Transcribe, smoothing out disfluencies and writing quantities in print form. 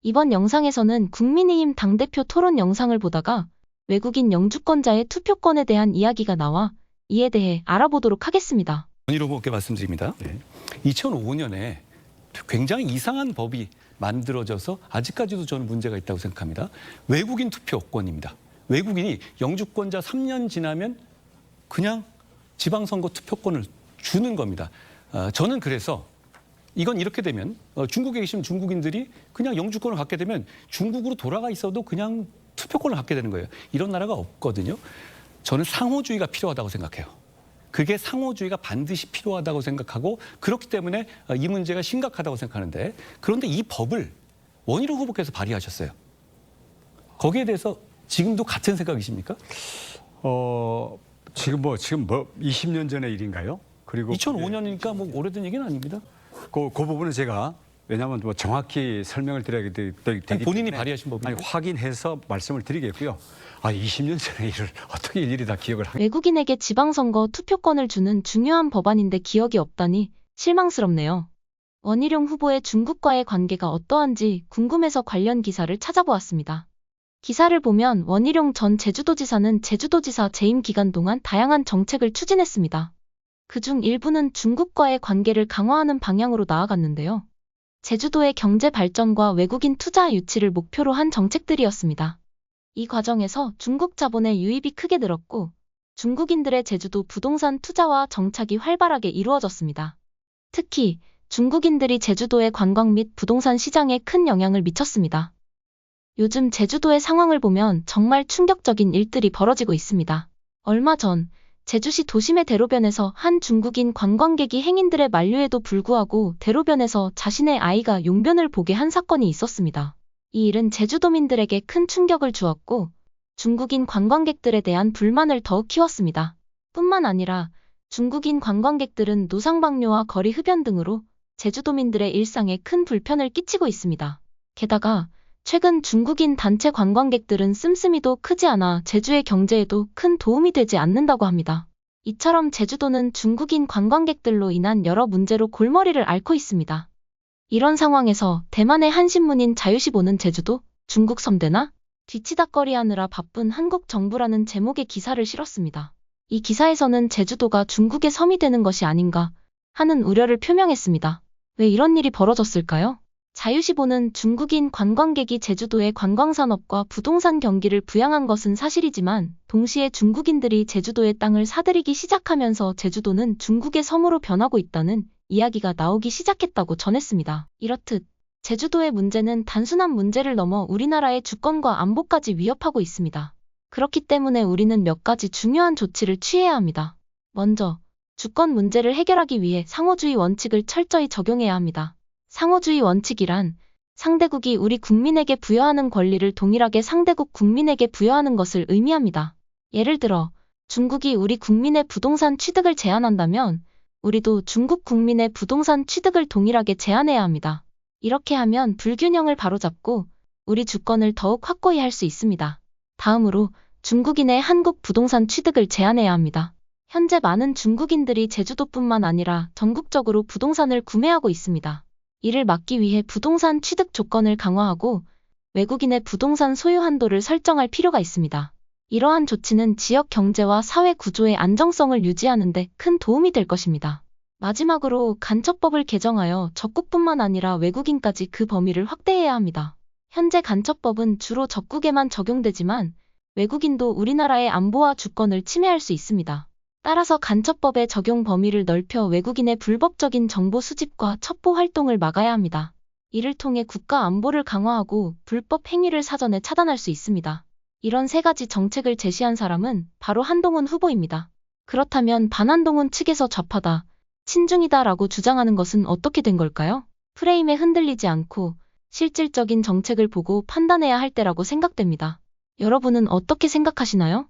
이번 영상에서는 국민의힘 당대표 토론 영상을 보다가 외국인 영주권자의 투표권에 대한 이야기가 나와 이에 대해 알아보도록 하겠습니다. 원희룡 후보께 말씀드립니다. 2005년에 굉장히 이상한 법이 만들어져서 아직까지도 저는 문제가 있다고 생각합니다. 외국인 투표권입니다. 외국인이 영주권자 3년 지나면 그냥 지방선거 투표권을 주는 겁니다. 저는 그래서 이건 이렇게 되면 중국에 계신 중국인들이 그냥 영주권을 갖게 되면 중국으로 돌아가 있어도 그냥 투표권을 갖게 되는 거예요. 이런 나라가 없거든요. 저는 상호주의가 필요하다고 생각해요. 그게 상호주의가 반드시 필요하다고 생각하고 그렇기 때문에 이 문제가 심각하다고 생각하는데 그런데 이 법을 원희룡 후보께서 발의하셨어요. 거기에 대해서 지금도 같은 생각이십니까? 지금 20년 전의 일인가요? 그리고 2005년이니까 뭐 오래된 얘기는 아닙니다. 그 부분은 제가 왜냐하면 뭐 정확히 설명을 드려야 되기 본인이 때문에 발의하신 법이요? 확인해서 말씀을 드리겠고요. 20년 전의 일을 어떻게 일일이 다 기억을 하겠습니까? 외국인에게 지방선거 투표권을 주는 중요한 법안인데 기억이 없다니 실망스럽네요. 원희룡 후보의 중국과의 관계가 어떠한지 궁금해서 관련 기사를 찾아보았습니다. 기사를 보면 원희룡 전 제주도지사는 제주도지사 재임 기간 동안 다양한 정책을 추진했습니다. 그중 일부는 중국과의 관계를 강화하는 방향으로 나아갔는데요. 제주도의 경제 발전과 외국인 투자 유치를 목표로 한 정책들이었습니다. 이 과정에서 중국 자본의 유입이 크게 늘었고 중국인들의 제주도 부동산 투자와 정착이 활발하게 이루어졌습니다. 특히 중국인들이 제주도의 관광 및 부동산 시장에 큰 영향을 미쳤습니다. 요즘 제주도의 상황을 보면 정말 충격적인 일들이 벌어지고 있습니다. 얼마 전 제주시 도심의 대로변에서 한 중국인 관광객이 행인들의 만류에도 불구하고 대로변에서 자신의 아이가 용변을 보게 한 사건이 있었습니다. 이 일은 제주도민들에게 큰 충격을 주었고 중국인 관광객들에 대한 불만을 더욱 키웠습니다. 뿐만 아니라 중국인 관광객들은 노상방뇨와 거리 흡연 등으로 제주도민들의 일상에 큰 불편을 끼치고 있습니다. 게다가 최근 중국인 단체 관광객들은 씀씀이도 크지 않아 제주의 경제에도 큰 도움이 되지 않는다고 합니다. 이처럼 제주도는 중국인 관광객들로 인한 여러 문제로 골머리를 앓고 있습니다. 이런 상황에서 대만의 한 신문인 자유시보는 제주도, 중국 섬대나 뒤치다꺼리하느라 바쁜 한국 정부라는 제목의 기사를 실었습니다. 이 기사에서는 제주도가 중국의 섬이 되는 것이 아닌가 하는 우려를 표명했습니다. 왜 이런 일이 벌어졌을까요? 자유시보는 중국인 관광객이 제주도의 관광산업과 부동산 경기를 부양한 것은 사실이지만 동시에 중국인들이 제주도의 땅을 사들이기 시작하면서 제주도는 중국의 섬으로 변하고 있다는 이야기가 나오기 시작했다고 전했습니다. 이렇듯 제주도의 문제는 단순한 문제를 넘어 우리나라의 주권과 안보까지 위협하고 있습니다. 그렇기 때문에 우리는 몇 가지 중요한 조치를 취해야 합니다. 먼저, 주권 문제를 해결하기 위해 상호주의 원칙을 철저히 적용해야 합니다. 상호주의 원칙이란 상대국이 우리 국민에게 부여하는 권리를 동일하게 상대국 국민에게 부여하는 것을 의미합니다. 예를 들어 중국이 우리 국민의 부동산 취득을 제한한다면 우리도 중국 국민의 부동산 취득을 동일하게 제한해야 합니다. 이렇게 하면 불균형을 바로잡고 우리 주권을 더욱 확고히 할 수 있습니다. 다음으로 중국인의 한국 부동산 취득을 제한해야 합니다. 현재 많은 중국인들이 제주도뿐만 아니라 전국적으로 부동산을 구매하고 있습니다. 이를 막기 위해 부동산 취득 조건을 강화하고 외국인의 부동산 소유 한도를 설정할 필요가 있습니다. 이러한 조치는 지역 경제와 사회 구조의 안정성을 유지하는 데 큰 도움이 될 것입니다. 마지막으로 간첩법을 개정하여 적국뿐만 아니라 외국인까지 그 범위를 확대해야 합니다. 현재 간첩법은 주로 적국에만 적용되지만 외국인도 우리나라의 안보와 주권을 침해할 수 있습니다. 따라서 간첩법의 적용 범위를 넓혀 외국인의 불법적인 정보 수집과 첩보 활동을 막아야 합니다. 이를 통해 국가 안보를 강화하고 불법 행위를 사전에 차단할 수 있습니다. 이런 세 가지 정책을 제시한 사람은 바로 한동훈 후보입니다. 그렇다면 반한동훈 측에서 좌파다, 친중이다 라고 주장하는 것은 어떻게 된 걸까요? 프레임에 흔들리지 않고 실질적인 정책을 보고 판단해야 할 때라고 생각됩니다. 여러분은 어떻게 생각하시나요?